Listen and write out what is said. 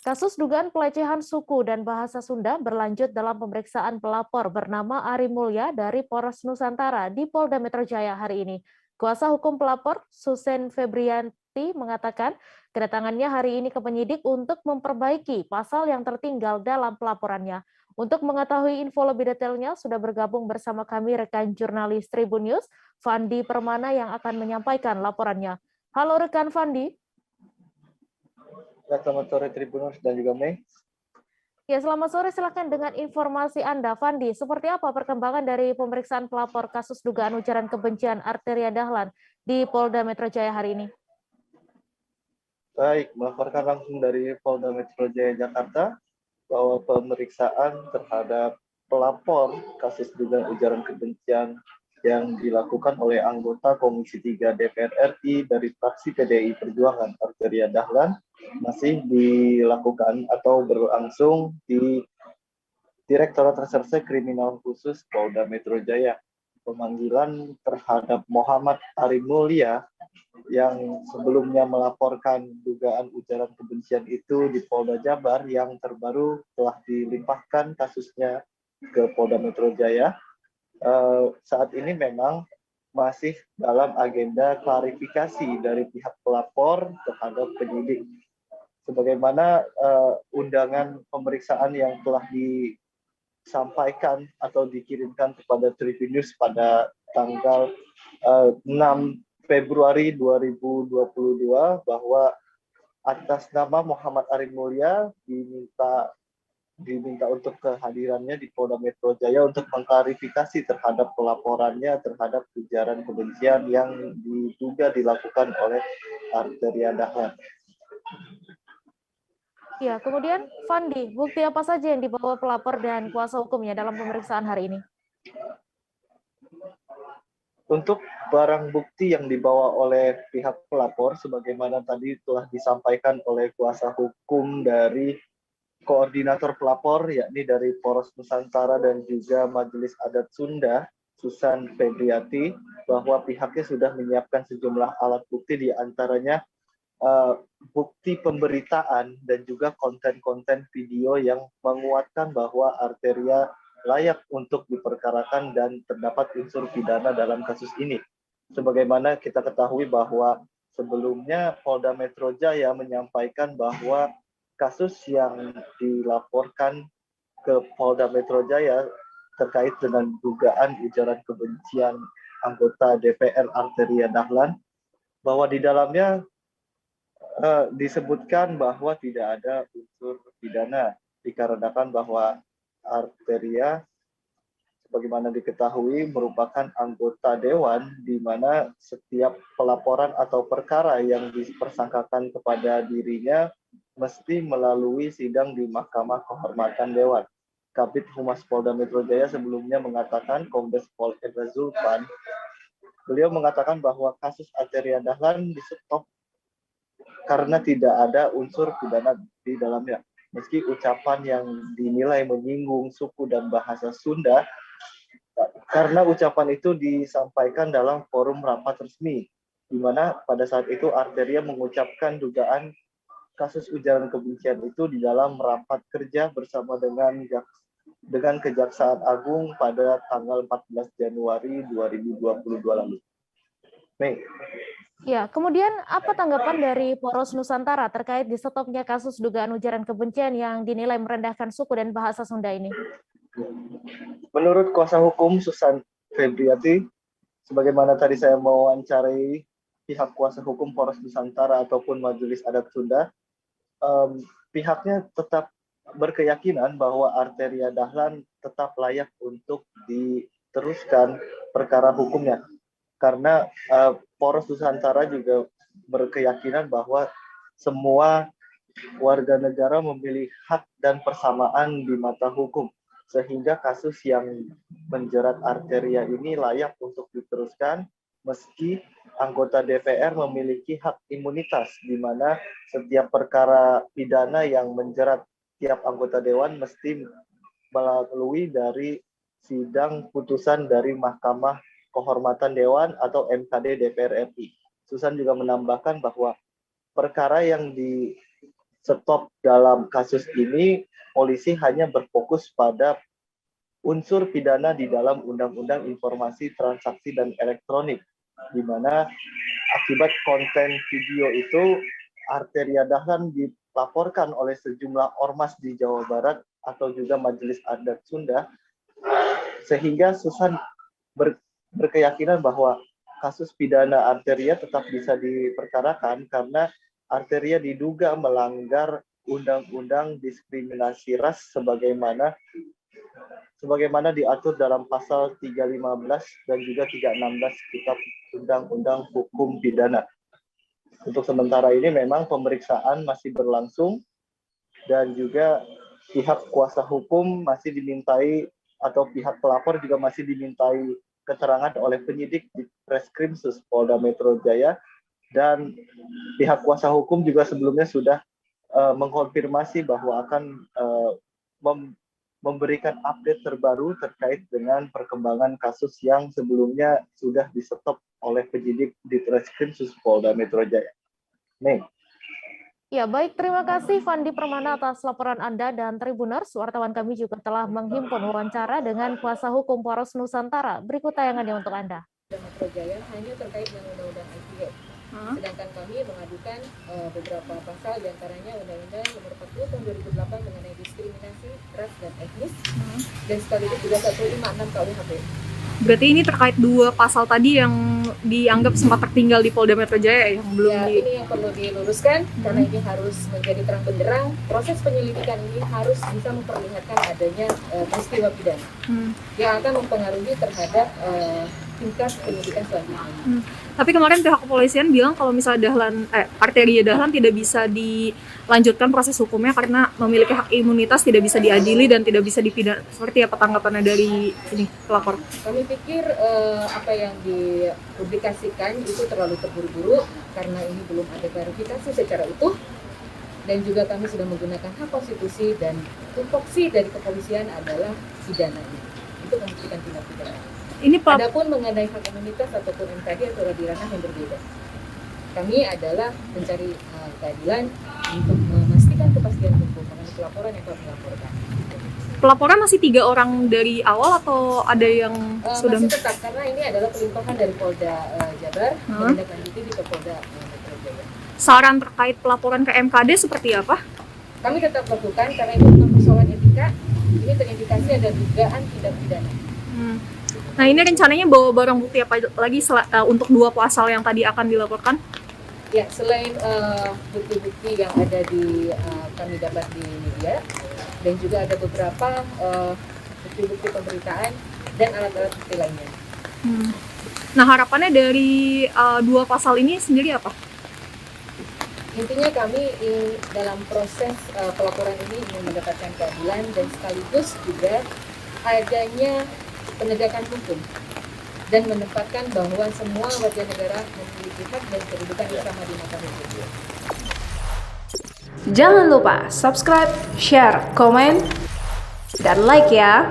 Kasus dugaan pelecehan suku dan bahasa Sunda berlanjut dalam pemeriksaan pelapor bernama Ari Mulya dari Polres Nusantara di Polda Metro Jaya hari ini. Kuasa hukum pelapor, Susen Febrianti, mengatakan kedatangannya hari ini ke penyidik untuk memperbaiki pasal yang tertinggal dalam pelaporannya. Untuk mengetahui info lebih detailnya, sudah bergabung bersama kami rekan jurnalis Tribun News, Fandi Permana yang akan menyampaikan laporannya. Halo rekan Fandi. Selamat sore Tribuners dan juga Mei. Ya, selamat sore. Silakan dengan informasi Anda, Fandi. Seperti apa perkembangan dari pemeriksaan pelapor kasus dugaan ujaran kebencian Arteria Dahlan di Polda Metro Jaya hari ini? Baik, melaporkan langsung dari Polda Metro Jaya Jakarta bahwa pemeriksaan terhadap pelapor kasus dugaan ujaran kebencian yang dilakukan oleh anggota Komisi 3 DPR RI dari fraksi PDI Perjuangan Arteria Dahlan masih dilakukan atau berlangsung di Direktorat Reserse Kriminal Khusus Polda Metro Jaya. Pemanggilan terhadap Muhammad Ari Mulya yang sebelumnya melaporkan dugaan ujaran kebencian itu di Polda Jabar yang terbaru telah dilimpahkan kasusnya ke Polda Metro Jaya. Saat ini memang masih dalam agenda klarifikasi dari pihak pelapor terhadap penyidik. Sebagaimana undangan pemeriksaan yang telah disampaikan atau dikirimkan kepada Tribun News pada tanggal 6 Februari 2022 bahwa atas nama Muhammad Ari Mulya diminta untuk kehadirannya di Polda Metro Jaya untuk mengklarifikasi terhadap pelaporannya terhadap ujaran kebencian yang diduga dilakukan oleh Arteria Dahlan. Ya, kemudian Fandi, bukti apa saja yang dibawa pelapor dan kuasa hukumnya dalam pemeriksaan hari ini? Untuk barang bukti yang dibawa oleh pihak pelapor, sebagaimana tadi telah disampaikan oleh kuasa hukum dari koordinator pelapor, yakni dari Polres Nusantara dan juga Majelis Adat Sunda, Susan Febriati, bahwa pihaknya sudah menyiapkan sejumlah alat bukti, di antaranya bukti pemberitaan dan juga konten-konten video yang menguatkan bahwa Arteria layak untuk diperkarakan dan terdapat unsur pidana dalam kasus ini. Sebagaimana kita ketahui bahwa sebelumnya Polda Metro Jaya menyampaikan bahwa kasus yang dilaporkan ke Polda Metro Jaya terkait dengan dugaan ujaran kebencian anggota DPR Arteria Dahlan, bahwa di dalamnya disebutkan bahwa tidak ada unsur pidana, dikarenakan bahwa Arteria sebagaimana diketahui merupakan anggota dewan, di mana setiap pelaporan atau perkara yang dipersangkakan kepada dirinya mesti melalui sidang di Mahkamah Kehormatan Dewan. Kabid Humas Polda Metro Jaya sebelumnya mengatakan, Kombes Pol Endra Zulfan, beliau mengatakan bahwa kasus Arteria Dahlan di-stop karena tidak ada unsur pidana di dalamnya. Meski ucapan yang dinilai menyinggung suku dan bahasa Sunda, karena ucapan itu disampaikan dalam forum rapat resmi, di mana pada saat itu Arteria mengucapkan dugaan kasus ujaran kebencian itu di dalam rapat kerja bersama dengan Kejaksaan Agung pada tanggal 14 Januari 2022 lalu. Mei. Ya, kemudian apa tanggapan dari Polres Nusantara terkait di stopnya kasus dugaan ujaran kebencian yang dinilai merendahkan suku dan bahasa Sunda ini? Menurut kuasa hukum Susan Febriati, sebagaimana tadi saya mewawancarai pihak kuasa hukum Polres Nusantara ataupun Majelis Adat Sunda, pihaknya tetap berkeyakinan bahwa Arteria Dahlan tetap layak untuk diteruskan perkara hukumnya. Karena Polres Nusantara juga berkeyakinan bahwa semua warga negara memiliki hak dan persamaan di mata hukum, sehingga kasus yang menjerat Arteria ini layak untuk diteruskan meski anggota DPR memiliki hak imunitas, di mana setiap perkara pidana yang menjerat tiap anggota dewan mesti melalui dari sidang putusan dari Mahkamah Kehormatan Dewan atau MKD DPR RI. Susan juga menambahkan bahwa perkara yang stop dalam kasus ini, polisi hanya berfokus pada unsur pidana di dalam Undang-Undang Informasi Transaksi dan Elektronik, di mana akibat konten video itu Arteria Dahlan dilaporkan oleh sejumlah ormas di Jawa Barat atau juga Majelis Adat Sunda, sehingga Susan berkeyakinan bahwa kasus pidana Arteria tetap bisa diperkarakan karena Arteria diduga melanggar Undang-Undang Diskriminasi Ras sebagaimana diatur dalam pasal 315 dan juga 316 Kitab Undang-Undang Hukum Pidana. Untuk sementara ini memang pemeriksaan masih berlangsung dan juga pihak kuasa hukum masih dimintai atau pihak pelapor juga masih dimintai keterangan oleh penyidik di Treskrimsus Polda Metro Jaya, dan pihak kuasa hukum juga sebelumnya sudah mengkonfirmasi bahwa akan memberikan update terbaru terkait dengan perkembangan kasus yang sebelumnya sudah di-stop oleh penyidik di Treskrimsus Polda Metro Jaya. Nih. Ya, baik. Terima kasih Fandi Permana atas laporan Anda, dan Tribuners, wartawan kami juga telah menghimpun wawancara dengan kuasa hukum Poros Nusantara. Berikut tayangannya untuk Anda. Metro Jaya hanya terkait dengan Undang-Undang ITE. Sedangkan kami mengadukan beberapa pasal, diantaranya Undang-Undang Nomor 40 Tahun 2008 mengenai diskriminasi ras dan etnis, dan sekaligus juga 156 KUHP. Berarti ini terkait dua pasal tadi yang dianggap sempat tertinggal di Polda Metro Jaya yang belum ini yang perlu diluruskan, karena ini harus menjadi terang benderang. Proses penyelidikan ini harus bisa memperlihatkan adanya peristiwa pidana yang akan mempengaruhi terhadap tingkat penyidikan selanjutnya. Tapi kemarin pihak kepolisian bilang kalau misalnya Arteria Dahlan tidak bisa dilanjutkan proses hukumnya karena memiliki hak imunitas, tidak bisa diadili dan tidak bisa dipidana. Seperti apa tanggapannya dari ini pelapor? Kami pikir apa yang dipublikasikan itu terlalu terburu-buru karena ini belum ada klarifikasi secara utuh, dan juga kami sudah menggunakan hak konstitusi, dan tupoksi dari kepolisian adalah pidana. Itu membuktikan tindak pidana. Adapun mengenai hak imunitas ataupun MKD adalah di ranah yang berbeda. Kami adalah mencari keadilan untuk memastikan kepastian hukum mengenai pelaporan yang kami laporkan. Pelaporan masih 3 orang dari awal atau ada yang sudah? Masih tetap, karena ini adalah pelimpahan dari Polda Jabar menindaklanjuti di Polda Metro Jaya. Saran terkait pelaporan ke MKD seperti apa? Kami tetap lakukan karena ini bukan persoalan etika, ini terindikasi ada dugaan tindak pidana. Nah, ini rencananya bawa barang bukti apa lagi untuk 2 pasal yang tadi akan dilaporkan? Ya, selain bukti-bukti yang ada di kami dapat di media, dan juga ada beberapa bukti-bukti pemberitaan dan alat-alat bukti lainnya. Nah, harapannya dari 2 pasal ini sendiri apa? Intinya kami dalam proses pelaporan ini ingin mendapatkan keadilan dan sekaligus juga adanya penegakan hukum dan menempatkan bahwa semua warga negara memiliki hak dan kedudukan yang sama di mata hukum. Jangan lupa subscribe, share, komen, dan like ya.